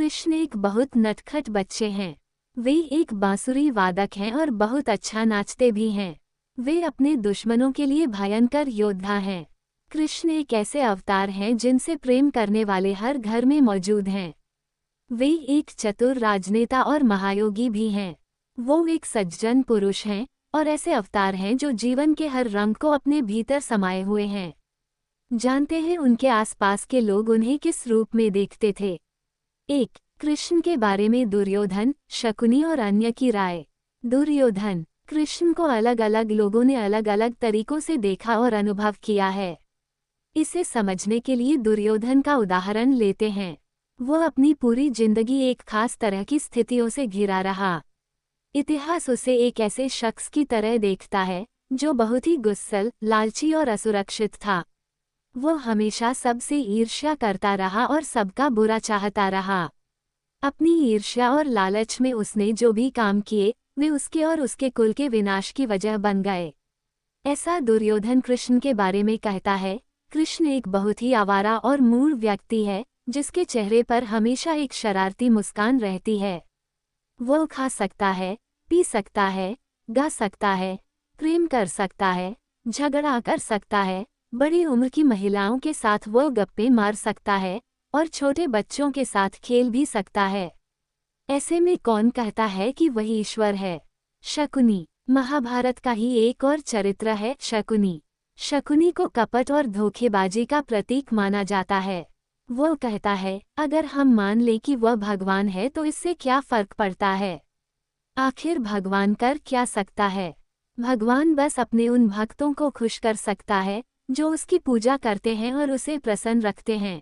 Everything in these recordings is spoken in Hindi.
कृष्ण एक बहुत नटखट बच्चे हैं। वे एक बांसुरी वादक हैं और बहुत अच्छा नाचते भी हैं। वे अपने दुश्मनों के लिए भयंकर योद्धा हैं। कृष्ण एक ऐसे अवतार हैं जिनसे प्रेम करने वाले हर घर में मौजूद हैं। वे एक चतुर राजनेता और महायोगी भी हैं। वो एक सज्जन पुरुष हैं और ऐसे अवतार हैं जो जीवन के हर रंग को अपने भीतर समाये हुए हैं। जानते हैं उनके आसपास के लोग उन्हें किस रूप में देखते थे। 1. कृष्ण के बारे में दुर्योधन, शकुनी और अन्य की राय। दुर्योधन। कृष्ण को अलग अलग लोगों ने अलग अलग तरीकों से देखा और अनुभव किया है। इसे समझने के लिए दुर्योधन का उदाहरण लेते हैं। वो अपनी पूरी जिंदगी एक खास तरह की स्थितियों से घिरा रहा। इतिहास उसे एक ऐसे शख्स की तरह देखता है जो बहुत ही गुस्सैल, लालची और असुरक्षित था। वो हमेशा सबसे ईर्ष्या करता रहा और सबका बुरा चाहता रहा। अपनी ईर्ष्या और लालच में उसने जो भी काम किए वे उसके और उसके कुल के विनाश की वजह बन गए। ऐसा दुर्योधन कृष्ण के बारे में कहता है। कृष्ण एक बहुत ही आवारा और मूढ़ व्यक्ति है जिसके चेहरे पर हमेशा एक शरारती मुस्कान रहती है। वो खा सकता है, पी सकता है, गा सकता है, प्रेम कर सकता है, झगड़ा कर सकता है, बड़ी उम्र की महिलाओं के साथ वो गप्पे मार सकता है और छोटे बच्चों के साथ खेल भी सकता है। ऐसे में कौन कहता है कि वही ईश्वर है। शकुनी। महाभारत का ही एक और चरित्र है शकुनी। शकुनी को कपट और धोखेबाजी का प्रतीक माना जाता है। वो कहता है, अगर हम मान लें कि वह भगवान है तो इससे क्या फर्क पड़ता है। आखिर भगवान कर क्या सकता है। भगवान बस अपने उन भक्तों को खुश कर सकता है जो उसकी पूजा करते हैं और उसे प्रसन्न रखते हैं।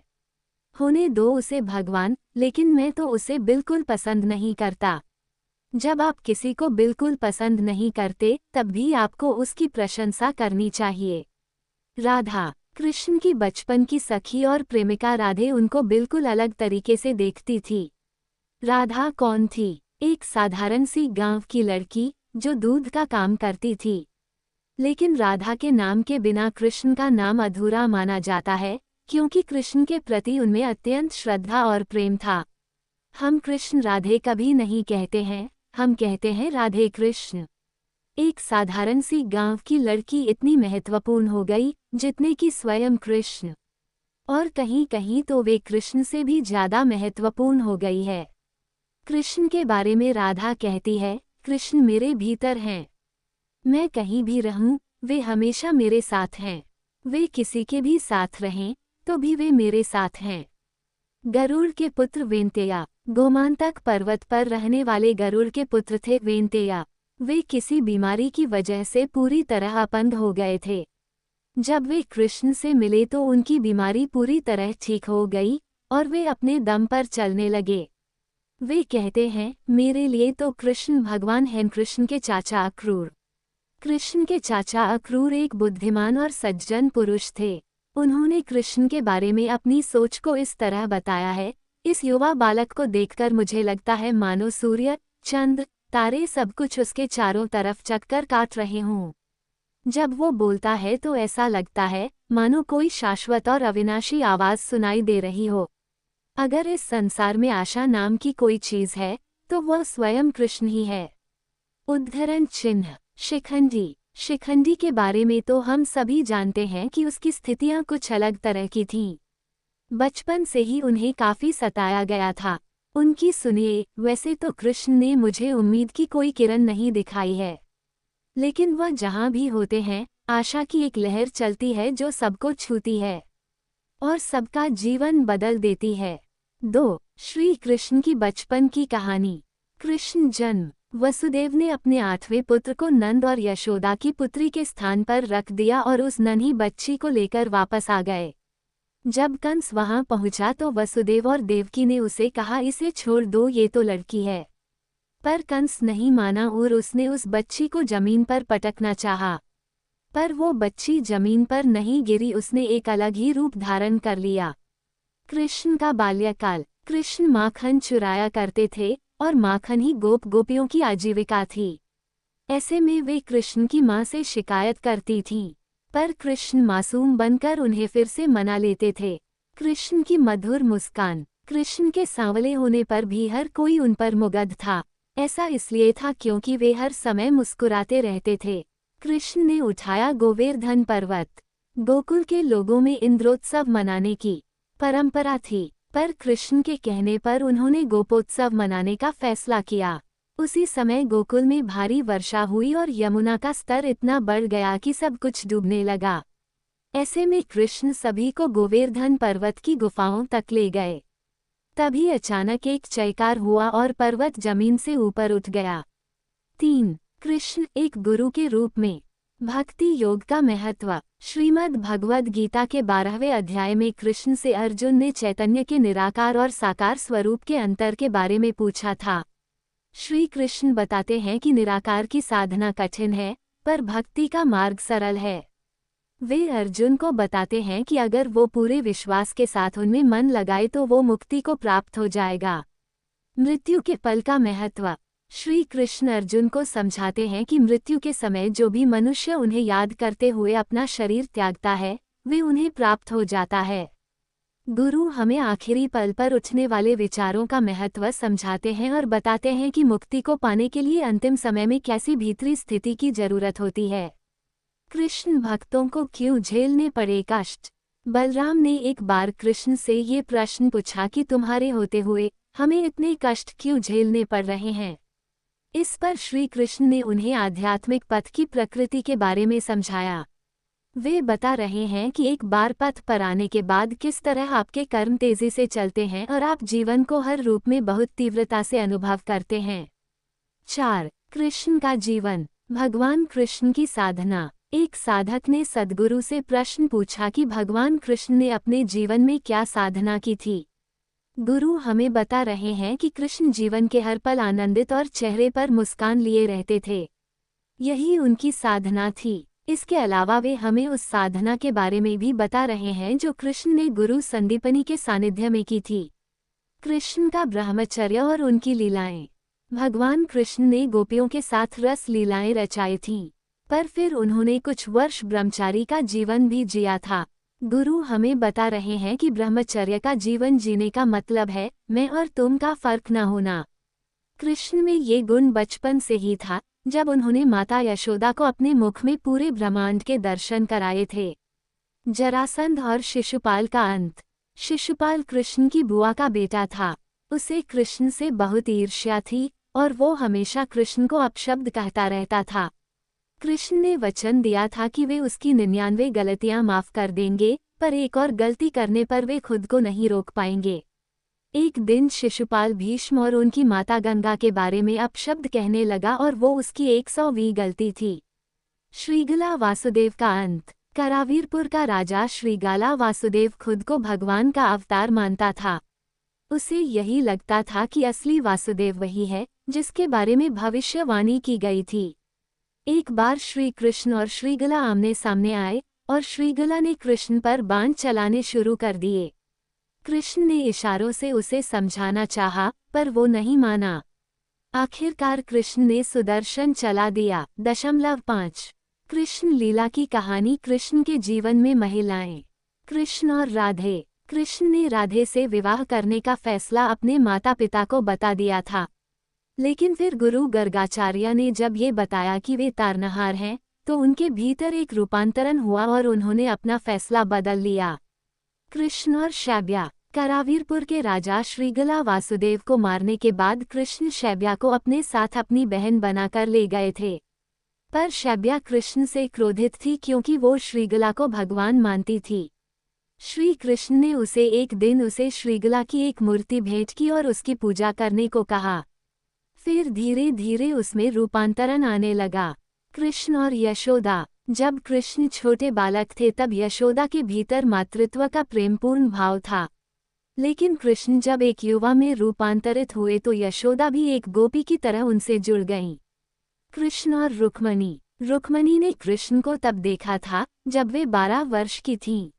होने दो उसे भगवान, लेकिन मैं तो उसे बिल्कुल पसंद नहीं करता। जब आप किसी को बिल्कुल पसंद नहीं करते तब भी आपको उसकी प्रशंसा करनी चाहिए। राधा। कृष्ण की बचपन की सखी और प्रेमिका राधे उनको बिल्कुल अलग तरीके से देखती थी। राधा कौन थी। एक साधारण सी गांव की लड़की जो दूध का काम करती थी। लेकिन राधा के नाम के बिना कृष्ण का नाम अधूरा माना जाता है क्योंकि कृष्ण के प्रति उनमें अत्यंत श्रद्धा और प्रेम था। हम कृष्ण राधे कभी नहीं कहते हैं, हम कहते हैं राधे कृष्ण। एक साधारण सी गांव की लड़की इतनी महत्वपूर्ण हो गई जितने कि स्वयं कृष्ण। और कहीं कहीं तो वे कृष्ण से भी ज्यादा महत्वपूर्ण हो गई है। कृष्ण के बारे में राधा कहती है, कृष्ण मेरे भीतर हैं। मैं कहीं भी रहूं, वे हमेशा मेरे साथ हैं। वे किसी के भी साथ रहें तो भी वे मेरे साथ हैं। गरुड़ के पुत्र वेंतेया। गोमांतक पर्वत पर रहने वाले गरुड़ के पुत्र थे वेंतेया। वे किसी बीमारी की वजह से पूरी तरह अपंग हो गए थे। जब वे कृष्ण से मिले तो उनकी बीमारी पूरी तरह ठीक हो गई और वे अपने दम पर चलने लगे। वे कहते हैं, मेरे लिए तो कृष्ण भगवान हैं। कृष्ण के चाचा अक्रूर। कृष्ण के चाचा अक्रूर एक बुद्धिमान और सज्जन पुरुष थे। उन्होंने कृष्ण के बारे में अपनी सोच को इस तरह बताया है, इस युवा बालक को देखकर मुझे लगता है मानो सूर्य, चंद्र, तारे सब कुछ उसके चारों तरफ चक्कर काट रहे हों। जब वो बोलता है तो ऐसा लगता है मानो कोई शाश्वत और अविनाशी आवाज सुनाई दे रही हो। अगर इस संसार में आशा नाम की कोई चीज है तो वह स्वयं कृष्ण ही है। उद्धरण चिन्ह। शिखंडी। शिखंडी के बारे में तो हम सभी जानते हैं कि उसकी स्थितियां कुछ अलग तरह की थीं। बचपन से ही उन्हें काफी सताया गया था। उनकी सुनिए, वैसे तो कृष्ण ने मुझे उम्मीद की कोई किरण नहीं दिखाई है, लेकिन वह जहां भी होते हैं आशा की एक लहर चलती है जो सबको छूती है और सबका जीवन बदल देती है। 2. श्री कृष्ण की बचपन की कहानी। कृष्ण जन्म। वसुदेव ने अपने 8वें पुत्र को नंद और यशोदा की पुत्री के स्थान पर रख दिया और उस नन्ही बच्ची को लेकर वापस आ गए। जब कंस वहां पहुंचा तो वसुदेव और देवकी ने उसे कहा, इसे छोड़ दो, ये तो लड़की है। पर कंस नहीं माना और उसने उस बच्ची को जमीन पर पटकना चाहा। पर वो बच्ची जमीन पर नहीं गिरी, उसने एक अलग ही रूप धारण कर लिया। कृष्ण का बाल्यकाल। कृष्ण माखन चुराया करते थे और माखन ही गोप गोपियों की आजीविका थी। ऐसे में वे कृष्ण की मां से शिकायत करती थीं, पर कृष्ण मासूम बनकर उन्हें फिर से मना लेते थे। कृष्ण की मधुर मुस्कान। कृष्ण के सांवले होने पर भी हर कोई उन पर मुग्ध था। ऐसा इसलिए था क्योंकि वे हर समय मुस्कुराते रहते थे। कृष्ण ने उठाया गोवर्धन पर्वत। गोकुल के लोगों में इंद्रोत्सव मनाने की परंपरा थी, पर कृष्ण के कहने पर उन्होंने गोपोत्सव मनाने का फैसला किया। उसी समय गोकुल में भारी वर्षा हुई और यमुना का स्तर इतना बढ़ गया कि सब कुछ डूबने लगा। ऐसे में कृष्ण सभी को गोवर्धन पर्वत की गुफाओं तक ले गए। तभी अचानक एक चयकार हुआ और पर्वत जमीन से ऊपर उठ गया। 3. कृष्ण एक गुरु के रूप में। भक्ति योग का महत्व। श्रीमद् भगवद गीता के 12वें अध्याय में कृष्ण से अर्जुन ने चैतन्य के निराकार और साकार स्वरूप के अंतर के बारे में पूछा था। श्री कृष्ण बताते हैं कि निराकार की साधना कठिन है, पर भक्ति का मार्ग सरल है। वे अर्जुन को बताते हैं कि अगर वो पूरे विश्वास के साथ उनमें मन लगाए तो वो मुक्ति को प्राप्त हो जाएगा। मृत्यु के पल का महत्व। श्री कृष्ण अर्जुन को समझाते हैं कि मृत्यु के समय जो भी मनुष्य उन्हें याद करते हुए अपना शरीर त्यागता है, वे उन्हें प्राप्त हो जाता है। गुरु हमें आखिरी पल पर उठने वाले विचारों का महत्व समझाते हैं और बताते हैं कि मुक्ति को पाने के लिए अंतिम समय में कैसी भीतरी स्थिति की जरूरत होती है। कृष्ण भक्तों को क्यों झेलने पड़े कष्ट। बलराम ने एक बार कृष्ण से ये प्रश्न पूछा कि तुम्हारे होते हुए हमें इतने कष्ट क्यों झेलने पड़ रहे हैं। इस पर श्री कृष्ण ने उन्हें आध्यात्मिक पथ की प्रकृति के बारे में समझाया। वे बता रहे हैं कि एक बार पथ पर आने के बाद किस तरह आपके कर्म तेजी से चलते हैं और आप जीवन को हर रूप में बहुत तीव्रता से अनुभव करते हैं। 4. कृष्ण का जीवन। भगवान कृष्ण की साधना। एक साधक ने सद्गुरु से प्रश्न पूछा कि भगवान कृष्ण ने अपने जीवन में क्या साधना की थी। गुरु हमें बता रहे हैं कि कृष्ण जीवन के हर पल आनंदित और चेहरे पर मुस्कान लिए रहते थे। यही उनकी साधना थी। इसके अलावा वे हमें उस साधना के बारे में भी बता रहे हैं जो कृष्ण ने गुरु संदीपनी के सानिध्य में की थी। कृष्ण का ब्रह्मचर्य और उनकी लीलाएं। भगवान कृष्ण ने गोपियों के साथ रस लीलाएं रचाई थीं, पर फिर उन्होंने कुछ वर्ष ब्रह्मचारी का जीवन भी जिया था। गुरु हमें बता रहे हैं कि ब्रह्मचर्य का जीवन जीने का मतलब है मैं और तुम का फर्क न होना। कृष्ण में ये गुण बचपन से ही था, जब उन्होंने माता यशोदा को अपने मुख में पूरे ब्रह्मांड के दर्शन कराए थे। जरासंध और शिशुपाल का अंत। शिशुपाल कृष्ण की बुआ का बेटा था। उसे कृष्ण से बहुत ईर्ष्या थी और वो हमेशा कृष्ण को अपशब्द कहता रहता था। कृष्ण ने वचन दिया था कि वे उसकी 99 गलतियां माफ कर देंगे, पर एक और गलती करने पर वे खुद को नहीं रोक पाएंगे। एक दिन शिशुपाल भीष्म और उनकी माता गंगा के बारे में अपशब्द कहने लगा और वो उसकी 100वीं गलती थी। श्रीगला वासुदेव का अंत। करावीरपुर का राजा श्रीगाला वासुदेव खुद को भगवान का अवतार मानता था। उसे यही लगता था कि असली वासुदेव वही है जिसके बारे में भविष्यवाणी की गई थी। एक बार श्री कृष्ण और श्रीगला आमने सामने आए और श्रीगला ने कृष्ण पर बाण चलाने शुरू कर दिए। कृष्ण ने इशारों से उसे समझाना चाहा, पर वो नहीं माना। आखिरकार कृष्ण ने सुदर्शन चला दिया। 5. कृष्ण लीला की कहानी। कृष्ण के जीवन में महिलाएं। कृष्ण और राधे। कृष्ण ने राधे से विवाह करने का फैसला अपने माता पिता को बता दिया था, लेकिन फिर गुरु गर्गाचार्य ने जब ये बताया कि वे तारनहार हैं, तो उनके भीतर एक रूपांतरण हुआ और उन्होंने अपना फैसला बदल लिया। कृष्ण और शैब्या। करावीरपुर के राजा श्रीगला वासुदेव को मारने के बाद कृष्ण शैब्या को अपने साथ अपनी बहन बनाकर ले गए थे, पर शैब्या कृष्ण से क्रोधित थी क्योंकि वो श्रीगला को भगवान मानती थी। श्री कृष्ण ने एक दिन उसे श्रीगला की एक मूर्ति भेंट की और उसकी पूजा करने को कहा। फिर धीरे धीरे उसमें रूपांतरण आने लगा। कृष्ण और यशोदा। जब कृष्ण छोटे बालक थे तब यशोदा के भीतर मातृत्व का प्रेमपूर्ण भाव था, लेकिन कृष्ण जब एक युवा में रूपांतरित हुए तो यशोदा भी एक गोपी की तरह उनसे जुड़ गईं। कृष्ण और रुक्मणी। रुक्मणी ने कृष्ण को तब देखा था जब वे 12 वर्ष की थीं।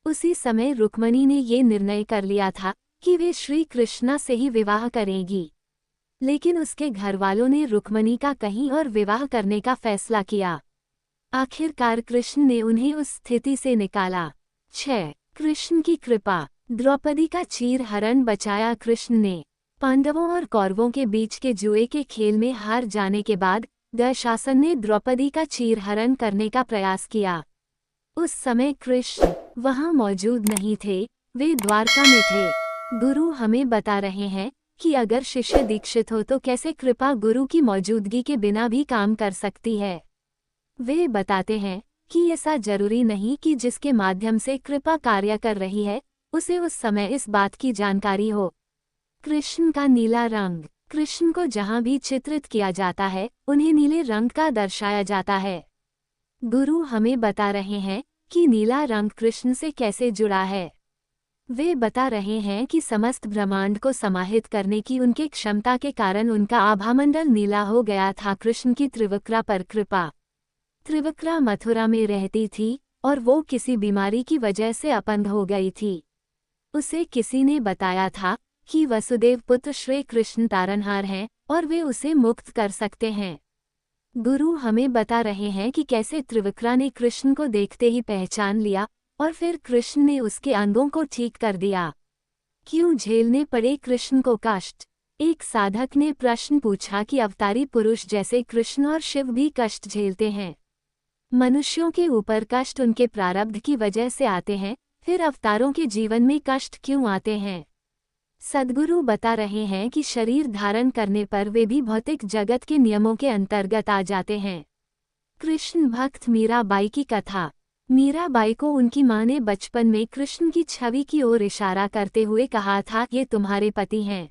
उसी समय रुक्मणी ने ये निर्णय कर लिया था कि वे श्री कृष्णा से ही विवाह करेगी, लेकिन उसके घरवालों ने रुक्मणी का कहीं और विवाह करने का फैसला किया। आखिरकार कृष्ण ने उन्हें उस स्थिति से निकाला। 6. कृष्ण की कृपा। द्रौपदी का चीर हरण बचाया कृष्ण ने। पांडवों और कौरवों के बीच के जुए के खेल में हार जाने के बाद दुशासन ने द्रौपदी का चीर हरण करने का प्रयास किया। उस समय कृष्ण वहां मौजूद नहीं थे, वे द्वारका में थे। गुरु हमें बता रहे हैं कि अगर शिष्य दीक्षित हो तो कैसे कृपा गुरु की मौजूदगी के बिना भी काम कर सकती है। वे बताते हैं कि ऐसा जरूरी नहीं कि जिसके माध्यम से कृपा कार्य कर रही है उसे उस समय इस बात की जानकारी हो। कृष्ण का नीला रंग। कृष्ण को जहाँ भी चित्रित किया जाता है उन्हें नीले रंग का दर्शाया जाता है। गुरु हमें बता रहे हैं कि नीला रंग कृष्ण से कैसे जुड़ा है। वे बता रहे हैं कि समस्त ब्रह्मांड को समाहित करने की उनकी क्षमता के कारण उनका आभामंडल नीला हो गया था। कृष्ण की त्रिवक्रा पर कृपा। त्रिवक्रा मथुरा में रहती थी और वो किसी बीमारी की वजह से अपंग हो गई थी। उसे किसी ने बताया था कि वसुदेव पुत्र श्री कृष्ण तारनहार हैं और वे उसे मुक्त कर सकते हैं। गुरु हमें बता रहे हैं कि कैसे त्रिवक्रा ने कृष्ण को देखते ही पहचान लिया और फिर कृष्ण ने उसके अंगों को ठीक कर दिया। क्यों झेलने पड़े कृष्ण को कष्ट? एक साधक ने प्रश्न पूछा कि अवतारी पुरुष जैसे कृष्ण और शिव भी कष्ट झेलते हैं। मनुष्यों के ऊपर कष्ट उनके प्रारब्ध की वजह से आते हैं, फिर अवतारों के जीवन में कष्ट क्यों आते हैं? सद्गुरु बता रहे हैं कि शरीर धारण करने पर वे भी भौतिक जगत के नियमों के अंतर्गत आ जाते हैं। कृष्ण भक्त मीराबाई की कथा। मीराबाई को उनकी मां ने बचपन में कृष्ण की छवि की ओर इशारा करते हुए कहा था, ये तुम्हारे पति हैं।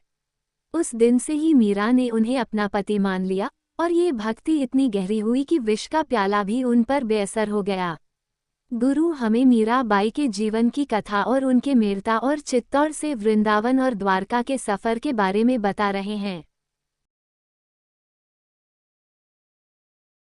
उस दिन से ही मीरा ने उन्हें अपना पति मान लिया और ये भक्ति इतनी गहरी हुई कि विष का प्याला भी उन पर बेअसर हो गया। गुरु हमें मीराबाई के जीवन की कथा और उनके मेरता और चित्तौड़ से वृंदावन और द्वारका के सफर के बारे में बता रहे हैं।